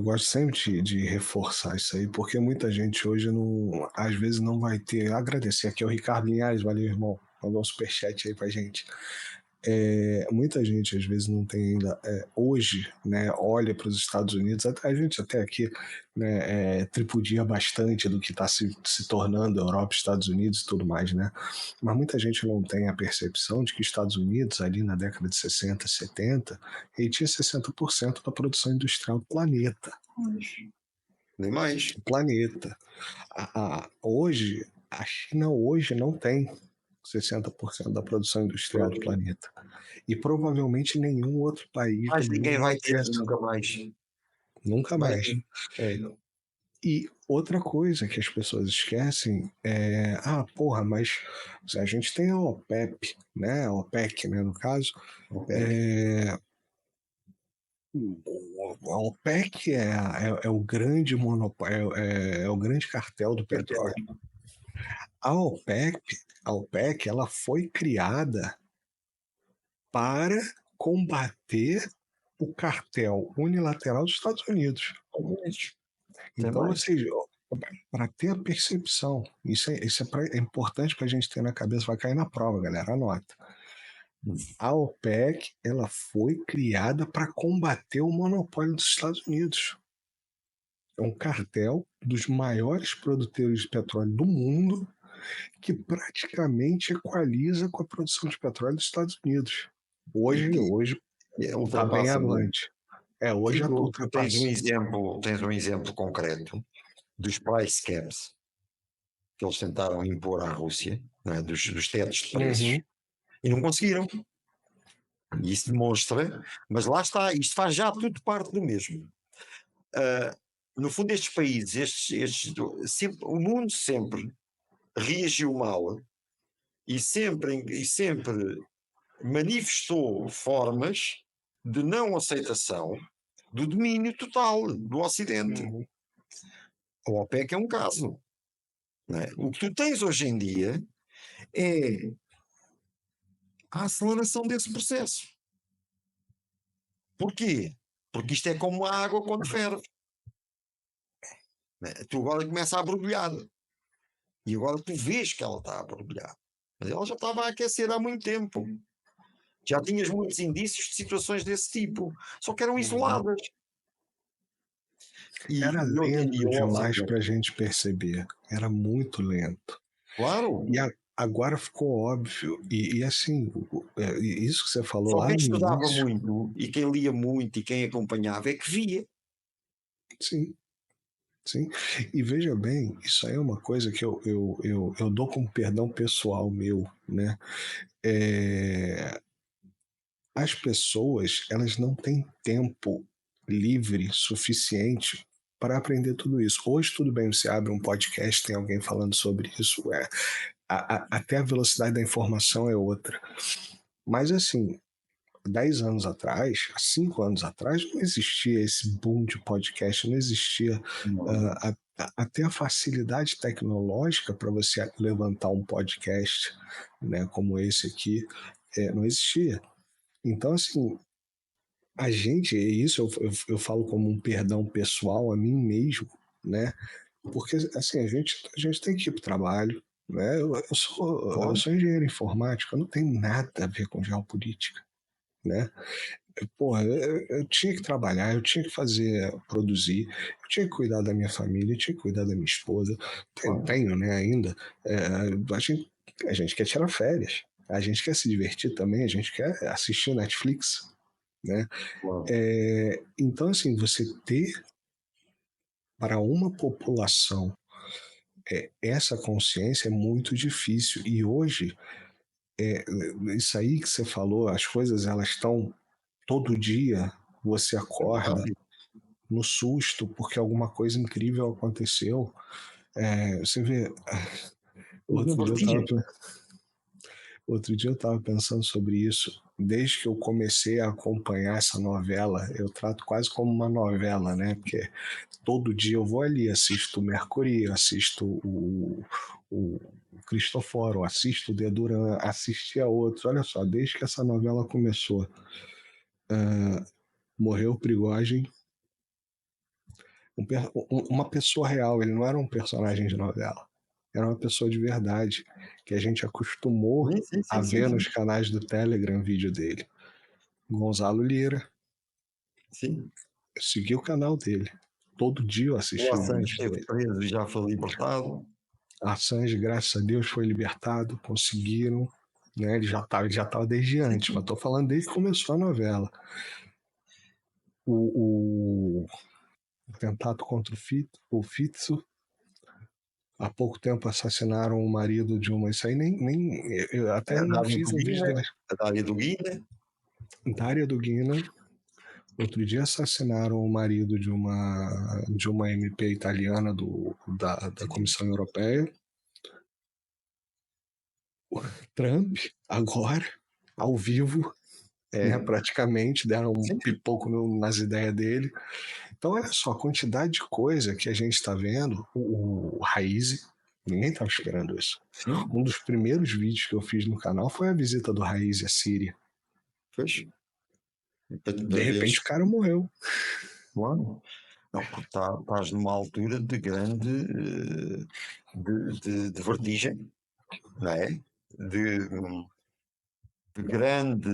gosto sempre de reforçar isso aí, porque muita gente hoje não, às vezes não vai ter. Agradecer aqui ao Ricardo Linhares, valeu, irmão. Mandou um superchat aí pra gente. Muita gente às vezes não tem ainda hoje, né, olha para os Estados Unidos, a gente até aqui, né, tripudia bastante do que está se tornando Europa, Estados Unidos e tudo mais, né? Mas muita gente não tem a percepção de que Estados Unidos, ali na década de 60, 70, ele tinha 60% da produção industrial do planeta. Nem mais. O planeta. Hoje, a China hoje não tem 60% da produção industrial do planeta. E provavelmente nenhum outro país Mas do ninguém mundo vai ter essa. nunca mais. Nunca Mas, mais. E outra coisa que as pessoas esquecem porra, mas a gente tem a OPEP, né? A OPEC, né, no caso. A OPEC é o grande monopólio, é o grande cartel do petróleo. A OPEC, ela foi criada para combater o cartel unilateral dos Estados Unidos. Então, ou seja, para ter a percepção, isso é importante para a gente ter na cabeça, vai cair na prova, galera, anota. A OPEC, ela foi criada para combater o monopólio dos Estados Unidos. É um cartel dos maiores produtores de petróleo do mundo que praticamente equaliza com a produção de petróleo dos Estados Unidos. Hoje está bem avante. Hoje já tu tens um exemplo concreto dos price caps que eles tentaram impor à Rússia, não é? dos tetos de preços, e não conseguiram. E isso demonstra, mas lá está, isto faz já tudo parte do mesmo. No fundo, estes países, o mundo sempre reagiu mal e sempre manifestou formas de não aceitação do domínio total do Ocidente. O OPEC é um caso. Não é? O que tu tens hoje em dia é a aceleração desse processo. Porquê? Porque isto é como a água quando ferve. Tu agora começa a borbulhar. E agora tu vês que ela está a borbulhar. Mas ela já estava a aquecer há muito tempo. Já tinhas muitos indícios de situações desse tipo. Só que eram isoladas. Era lento demais para a gente perceber. Era muito lento. Claro. E agora ficou óbvio. E assim, isso que você falou Só lá quem no estudava início. muito, e quem lia muito, e quem acompanhava, é que via. Sim. Sim. E veja bem, isso aí é uma coisa que eu dou como perdão pessoal meu, né? As pessoas, elas não têm tempo livre suficiente para aprender tudo isso. Hoje, tudo bem, você abre um podcast, tem alguém falando sobre isso, até a velocidade da informação é outra. Mas, assim, 10 anos atrás, 5 anos atrás, não existia esse boom de podcast, não existia até a facilidade tecnológica para você levantar um podcast, né, como esse aqui, não existia. Então, assim, a gente, isso eu falo como um perdão pessoal a mim mesmo, né? Porque, assim, a gente tem que ir para o trabalho, né? Eu sou engenheiro informático, eu não tenho nada a ver com geopolítica, né? Porra, eu tinha que trabalhar, eu tinha que produzir, eu tinha que cuidar da minha família, eu tinha que cuidar da minha esposa, tenho, né, ainda. A gente quer tirar férias, a gente quer se divertir também, a gente quer assistir Netflix, né? Então, assim, você ter para uma população essa consciência é muito difícil. E hoje, isso aí que você falou, as coisas elas estão todo dia, você acorda no susto porque alguma coisa incrível aconteceu. Você vê, outro dia eu estava pensando sobre isso. Desde que eu comecei a acompanhar essa novela, eu trato quase como uma novela, né? Porque todo dia eu vou ali, assisto o Mercury, assisto o Cristoforo, assisto o Deduran, assisti a outros. Olha só, desde que essa novela começou, morreu o Prigozhin, uma pessoa real, ele não era um personagem de novela. Era uma pessoa de verdade, que a gente acostumou a ver sim. nos canais do Telegram vídeo dele. Gonzalo Lira. Sim. Eu segui o canal dele. Todo dia eu O assisti um Assange vídeo esteve dele. preso e já foi libertado. Assange, graças a Deus, foi libertado, conseguiram. Né? Ele já tava desde antes, mas tô falando desde que começou a novela. O atentado contra o Fitzo. Há pouco tempo assassinaram o marido de uma. Isso aí eu até não fiz um vídeo dele. A Dália do Guina. Dária Dugina. Outro dia assassinaram o marido de uma MP italiana da Comissão Europeia. O Trump, agora, ao vivo, né, praticamente, deram um pipoco nas ideias dele. Então, olha só, a quantidade de coisa que a gente está vendo. O Raiz, ninguém estava esperando isso. Sim. Um dos primeiros vídeos que eu fiz no canal foi a visita do Raiz à Síria. Pois. De repente, o cara morreu. Claro. Não, porque estás numa altura de grande de vertigem, não é? De grande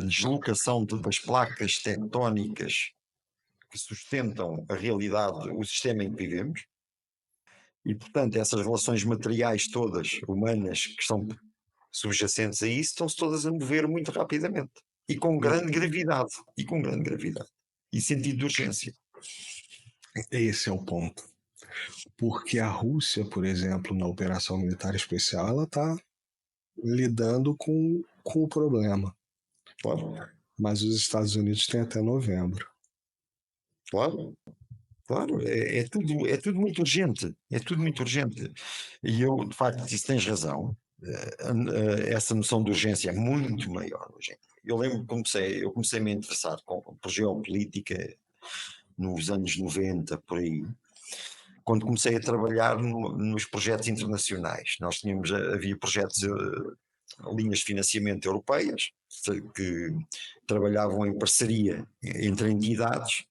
deslocação das placas tectónicas que sustentam a realidade, o sistema em que vivemos, e portanto essas relações materiais todas, humanas, que estão subjacentes a isso, estão-se todas a mover muito rapidamente, e com grande gravidade, e sentido de urgência. Esse é o ponto. Porque a Rússia, por exemplo, na operação militar especial, ela está lidando com o problema. Claro. Mas os Estados Unidos têm até novembro. Claro. Claro, é tudo muito urgente, é tudo muito urgente. E eu, de facto, isso tens razão, essa noção de urgência é muito maior hoje. Eu lembro que eu comecei a me interessar por geopolítica nos anos 90, por aí, quando comecei a trabalhar nos projetos internacionais. Havia projetos, linhas de financiamento europeias, que trabalhavam em parceria entre entidades,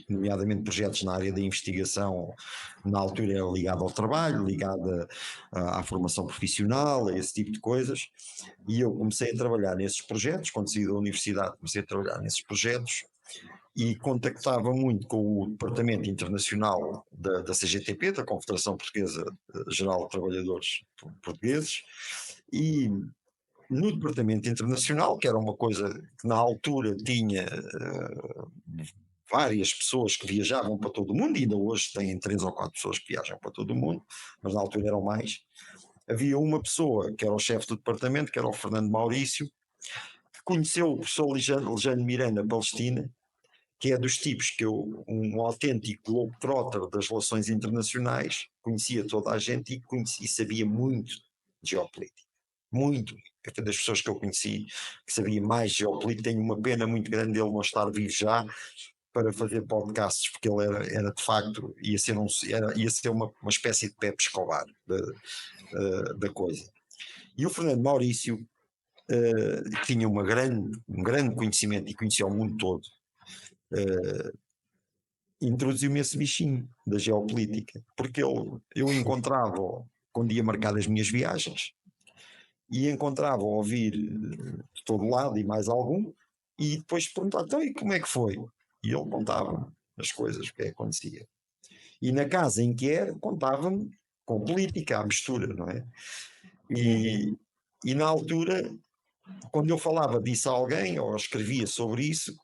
nomeadamente projetos na área da investigação, na altura era ligado ao trabalho, ligado à formação profissional, a esse tipo de coisas, e eu comecei a trabalhar nesses projetos, quando saí da universidade comecei a trabalhar nesses projetos, e contactava muito com o Departamento Internacional da CGTP, da Confederação Portuguesa Geral de Trabalhadores Portugueses, e no Departamento Internacional, que era uma coisa que na altura tinha várias pessoas que viajavam para todo o mundo, e ainda hoje têm 3 ou 4 pessoas que viajam para todo o mundo, mas na altura eram mais. Havia uma pessoa que era o chefe do departamento, que era o Fernando Maurício, que conheceu o professor Lejano Miranda Palestina, que é dos tipos que um autêntico globetrotter das relações internacionais, conhecia toda a gente e sabia muito de geopolítica. Muito. É das pessoas que eu conheci que sabia mais de geopolítica. Tenho uma pena muito grande dele não estar vivo já para fazer podcasts, porque ele era de facto, ia ser uma espécie de Pepe Escobar da coisa. E o Fernando Maurício, que tinha um grande conhecimento e conhecia o mundo todo, introduziu-me esse bichinho da geopolítica, porque eu encontrava quando ia marcar as minhas viagens, e encontrava a ouvir de todo lado e mais algum, e depois perguntava, então e como é que foi? E ele contava as coisas, o que acontecia. E na casa em que era, contava-me com política, à mistura, não é? E na altura, quando eu falava disso a alguém, ou escrevia sobre isso,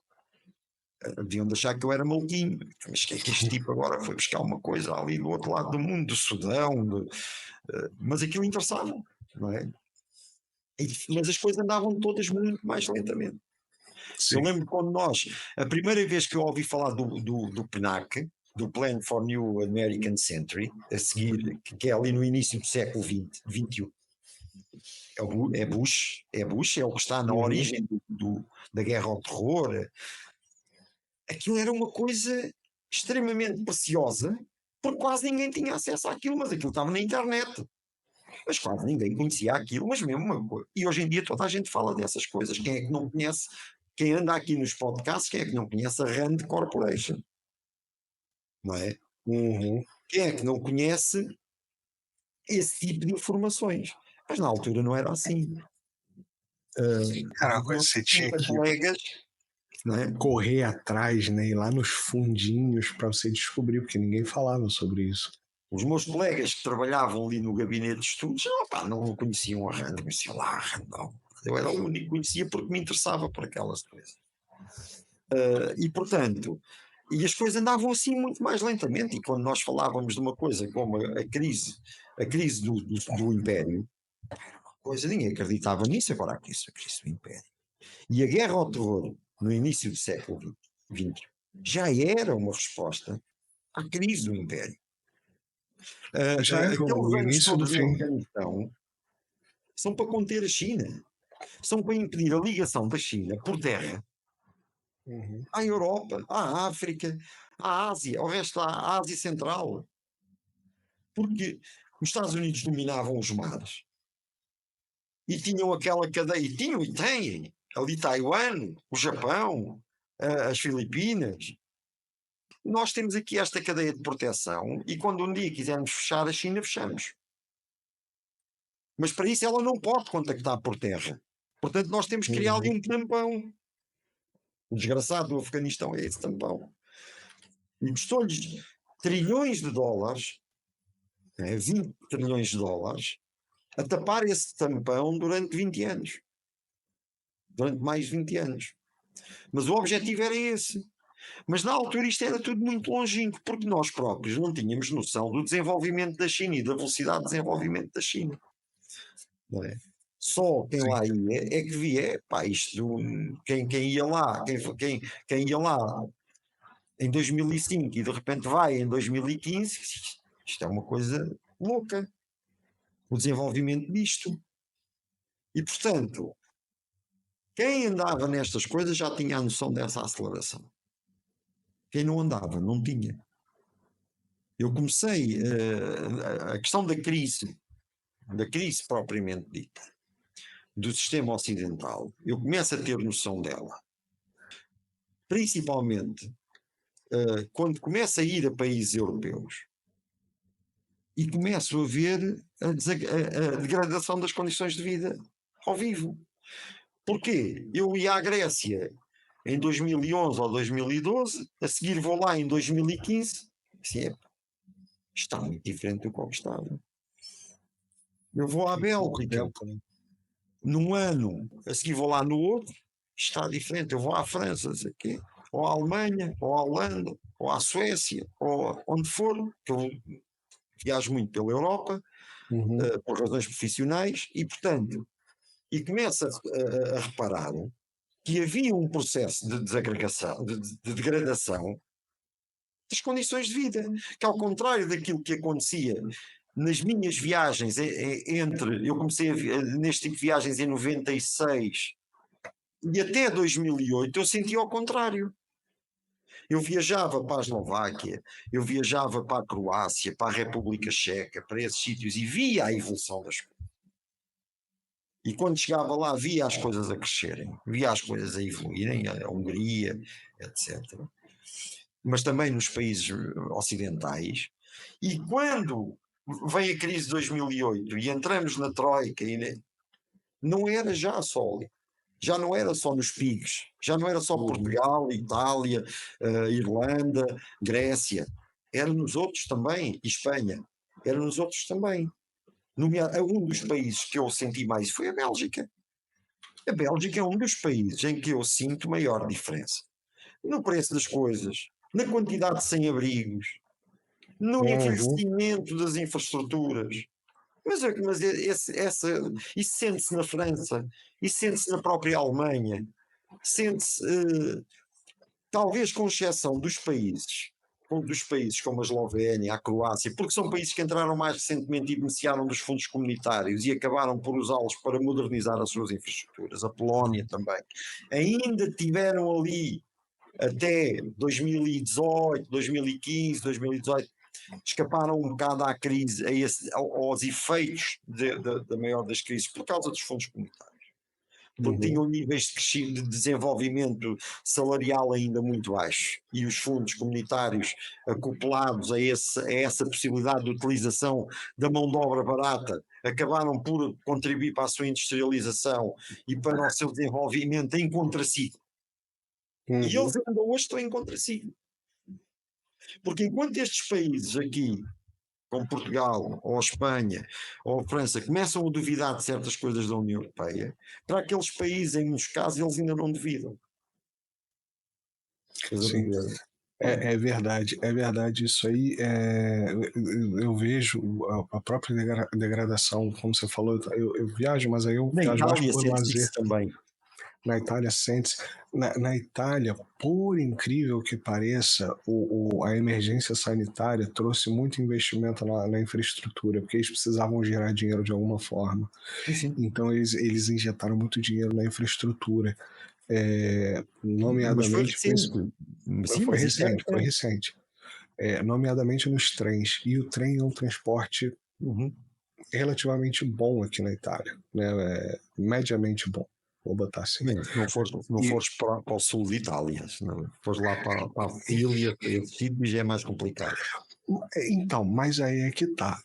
deviam de achar que eu era maluquinho. Mas que é que este tipo agora foi buscar uma coisa ali do outro lado do mundo, do Sudão, mas aquilo interessava, não é? Mas as coisas andavam todas muito mais lentamente. Sim. Eu lembro quando a primeira vez que eu ouvi falar do PNAC, do Plan for New American Century, a seguir, que é ali no início do século XX, XXI, é Bush, é o que está na origem da guerra ao terror. Aquilo era uma coisa extremamente preciosa, porque quase ninguém tinha acesso àquilo, mas aquilo estava na internet. Mas quase ninguém conhecia aquilo, mas mesmo uma coisa. E hoje em dia toda a gente fala dessas coisas. Quem é que não conhece? Quem anda aqui nos podcasts, quem é que não conhece a Rand Corporation? Não é? Uhum. Quem é que não conhece esse tipo de informações? Mas na altura não era assim. Era uma coisa Nós que você tinha tínhamos que colegas, não é? correr atrás, né? Ir lá nos fundinhos para você descobrir, porque ninguém falava sobre isso. Os meus colegas que trabalhavam ali no gabinete de estudos, opá, não conheciam a Rand, conheciam lá a Rand, não. Eu era o único que conhecia porque me interessava por aquelas coisas. E portanto, e as coisas andavam assim muito mais lentamente. E quando nós falávamos de uma coisa como a crise do Império, coisa ninguém acreditava nisso, agora a crise do Império. E a guerra ao terror, no início do século XX, já era uma resposta à crise do Império. Já era Aqueles o anos início do todos em fim. Afeganistão são para conter a China, são para impedir a ligação da China por terra Uhum. à Europa, à África, à Ásia, ao resto da Ásia Central. Porque os Estados Unidos dominavam os mares e tinham aquela cadeia, e tinham e têm ali Taiwan, o Japão, as Filipinas. Nós temos aqui esta cadeia de proteção e quando um dia quisermos fechar a China, fechamos. Mas para isso ela não pode contactar por terra. Portanto, nós temos que criar ali Uhum. um tampão. O desgraçado do Afeganistão é esse tampão. E custou-lhes trilhões de dólares, 20 trilhões de dólares, a tapar esse tampão durante 20 anos. Durante mais de 20 anos. Mas o objetivo era esse. Mas na altura isto era tudo muito longínquo, porque nós próprios não tínhamos noção do desenvolvimento da China e da velocidade de desenvolvimento da China. Não é? Só quem Sim. lá ia é que via, pá, isto, quem ia lá, quem ia lá em 2005 e de repente vai em 2015, isto é uma coisa louca, o desenvolvimento disto. E portanto, quem andava nestas coisas já tinha a noção dessa aceleração. Quem não andava, não tinha. Eu comecei a questão da crise propriamente dita, do sistema ocidental, eu começo a ter noção dela, principalmente quando começo a ir a países europeus e começo a ver a degradação das condições de vida ao vivo. Porquê? Eu ia à Grécia em 2011 ou 2012, a seguir vou lá em 2015, assim, está muito diferente do que estava. Eu vou à Em pouco Bélgica tempo, né? num ano, a seguir vou lá no outro, está diferente. Eu vou à França, sei quê, ou à Alemanha, ou à Holanda, ou à Suécia, ou onde for, que eu viajo muito pela Europa, Uhum. por razões profissionais, e portanto, e começo a reparar que havia um processo de desagregação, de degradação das condições de vida, que ao contrário daquilo que acontecia nas minhas viagens, eu comecei neste tipo de viagens em 96 e até 2008, eu sentia ao contrário. Eu viajava para a Eslováquia, eu viajava para a Croácia, para a República Checa, para esses sítios e via a evolução das coisas. E quando chegava lá, via as coisas a crescerem, via as coisas a evoluírem, a Hungria, etc. Mas também nos países ocidentais. E quando vem a crise de 2008 e entramos na Troika, não era já só ali. Já não era só nos PIGs, já não era só Uhum. Portugal, Itália, Irlanda, Grécia, era nos outros também, e Espanha, era nos outros também. Um dos países que eu senti mais foi a Bélgica. A Bélgica é um dos países em que eu sinto maior diferença. No preço das coisas, na quantidade de sem-abrigos, no Uhum. envelhecimento das infraestruturas. Mas isso sente-se na França, isso sente-se na própria Alemanha, sente-se, talvez com exceção dos países como a Eslovénia, a Croácia, porque são países que entraram mais recentemente e beneficiaram dos fundos comunitários e acabaram por usá-los para modernizar as suas infraestruturas, a Polónia também. Ainda tiveram ali até 2018, 2015, 2018, escaparam um bocado à crise, aos efeitos da maior das crises, por causa dos fundos comunitários. porque tinham níveis de desenvolvimento salarial ainda muito baixos, e os fundos comunitários acoplados a essa possibilidade de utilização da mão de obra barata acabaram por contribuir para a sua industrialização e para o seu desenvolvimento em contraciclo. E eles ainda hoje estão em contraciclo. Porque enquanto estes países aqui, como Portugal, ou Espanha, ou França, começam a duvidar de certas coisas da União Europeia, para aqueles países, em muitos casos, eles ainda não duvidam. Sim, é verdade isso aí. Eu vejo a própria degradação, como você falou, eu viajo, mas aí eu Na viajo mais Itália por sente-se lazer. isso também. Na Itália sente-se. Na Itália, por incrível que pareça, a emergência sanitária trouxe muito investimento na infraestrutura, porque eles precisavam gerar dinheiro de alguma forma. Sim. Então eles injetaram muito dinheiro na infraestrutura. Nomeadamente, foi recente. Nomeadamente nos trens. E o trem é um transporte relativamente bom aqui na Itália, né? Mediamente bom, vou botar assim. Bem, se não fores para o sul de Itália, se não fores lá para a Síria, esse sítio já é mais complicado. Então, mas aí é que tá.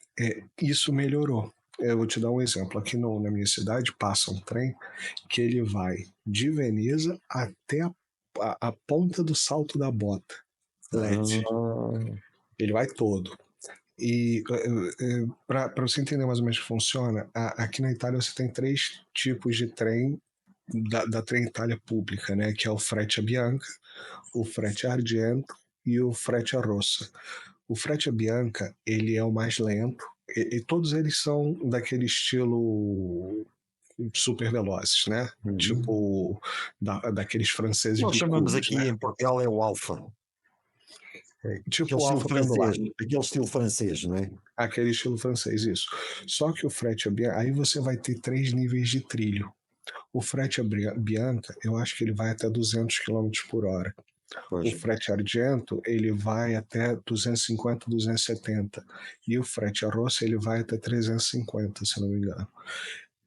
Isso melhorou. Eu vou te dar um exemplo. Aqui na minha cidade passa um trem que ele vai de Veneza até a ponta do Salto da Bota. Ele vai todo. E para você entender mais ou menos como funciona, aqui na Itália você tem 3 tipos de trem da Trenitalia pública, né? Que é o Freccia Bianca, o Freccia Argento e o Freccia Rossa. O Freccia Bianca, ele é o mais lento, e todos eles são daquele estilo super velozes, né? Tipo daqueles franceses nós chamamos bicudos, aqui, né? em Portugal, é o Alfa. Tipo o Alfa pendular. Aquele estilo francês, não é? Aquele estilo francês, isso. Só que o Freccia Bianca, aí você vai ter 3 níveis de trilho. O Freccia Bianca, eu acho que ele vai até 200 km por hora. Pois. O Freccia Argento, ele vai até 250, 270. E o Freccia Rossa, ele vai até 350, se não me engano.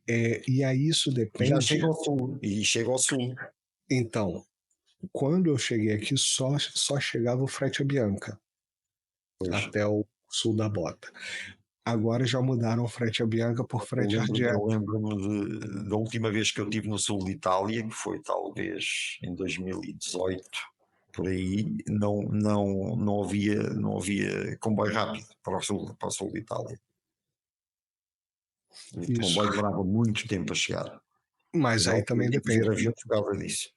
E aí isso depende... Já chega ao sul. E chega ao sul. Então, quando eu cheguei aqui, só chegava o Freccia Bianca. Pois. Até o sul da Bota. Agora já mudaram o Freccia Bianca por Freccia Argento. Eu lembro-me da última vez que eu estive no sul de Itália, que foi talvez em 2018, por aí, não havia comboio rápido para o sul de Itália. O comboio demorava muito tempo a chegar. Mas aí também depende. Avião por causa disso.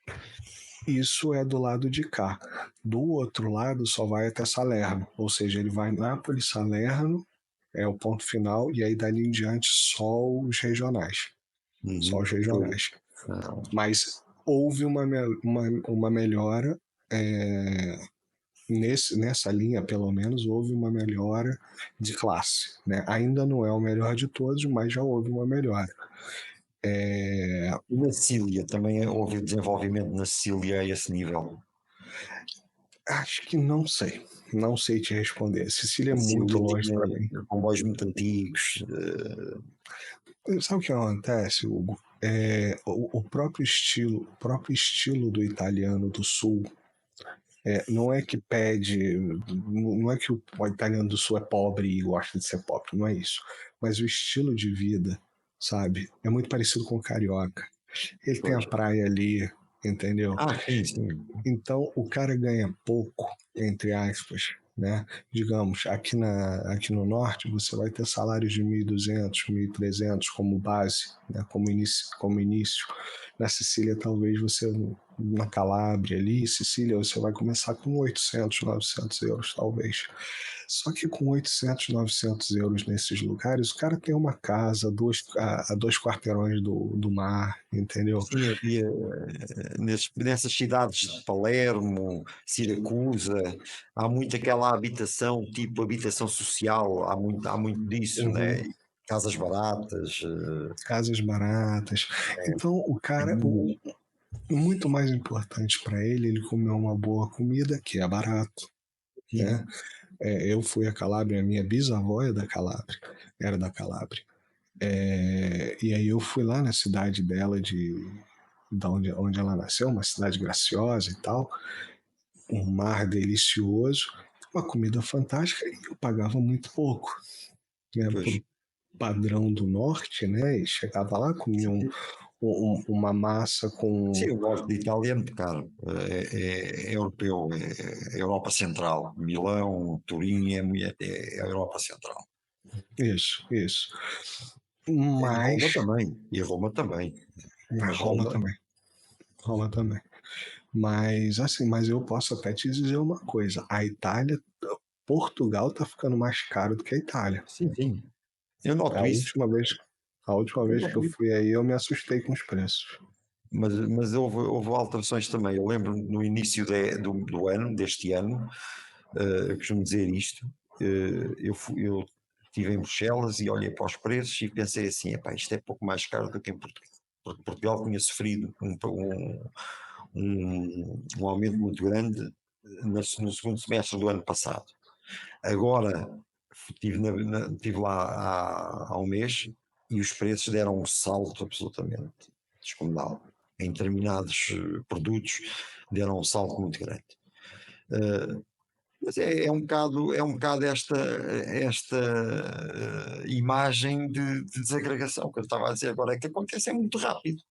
Isso é do lado de cá. Do outro lado só vai até Salerno, ou seja, ele vai Nápoles, Salerno, é o ponto final, e aí dali em diante só os regionais. Só os regionais. Mas houve uma melhora, nessa linha, pelo menos, houve uma melhora de classe. Né? Ainda não é o melhor de todos, mas já houve uma melhora. E na Sicília também houve desenvolvimento na Sicília a esse nível? Acho que não sei. Não sei te responder. Sicília é muito longe para mim. Comboios muito antigos. Sabe o que acontece, Hugo? O próprio estilo do italiano do sul não é que pede, não é que o italiano do sul é pobre e gosta de ser pobre, não é isso. Mas o estilo de vida, sabe, é muito parecido com o carioca. Ele tem a praia ali, entendeu? Sim. Então o cara ganha pouco, entre aspas, né? Digamos, aqui no norte você vai ter salários de 1.200, 1.300 como base, né? Como início. Na Sicília, talvez você, na Calábria ali, Sicília, você vai começar com 800, 900 euros, talvez. Só que com 800, 900 euros nesses lugares, o cara tem uma casa a 2 quarteirões do mar, entendeu? Sim, havia nessas cidades de Palermo, Siracusa, há muito aquela habitação, tipo habitação social, há muito disso, né? Casas baratas. Casas baratas. Então, o cara, muito mais importante para ele comer uma boa comida, que é barato. Né? Eu fui a Calábria, minha bisavó era da Calábria. E aí eu fui lá na cidade dela de onde ela nasceu, uma cidade graciosa e tal, um mar delicioso, uma comida fantástica, e eu pagava muito pouco, né, Pois. por padrão do norte, né, e chegava lá, comia uma massa com... Sim, o norte de Itália é muito caro, é europeu, é Europa Central, Milão, Turim é a Europa Central. Isso, isso. E Roma Mas... também, e Roma também, mas Roma Roma, também. Roma também. Mas assim, mas eu posso até te dizer uma coisa. A Itália, Portugal tá ficando mais caro do que a Itália. sim, sim, eu A noto isso, última vez, a última eu vez que eu noto isso. fui aí, eu me assustei com os preços. Mas houve alterações também. Eu lembro no início do ano, deste ano, eu costumo dizer isto, eu estive em Bruxelas e olhei para os preços e pensei assim, epá, isto é pouco mais caro do que em Portugal, porque Portugal tinha sofrido um aumento muito grande no segundo semestre do ano passado. Agora, estive lá há um mês e os preços deram um salto absolutamente descomunal. Em determinados produtos deram um salto muito grande. Eh, mas é um bocado esta imagem de desagregação que eu estava a dizer agora, é que acontece é muito rápido.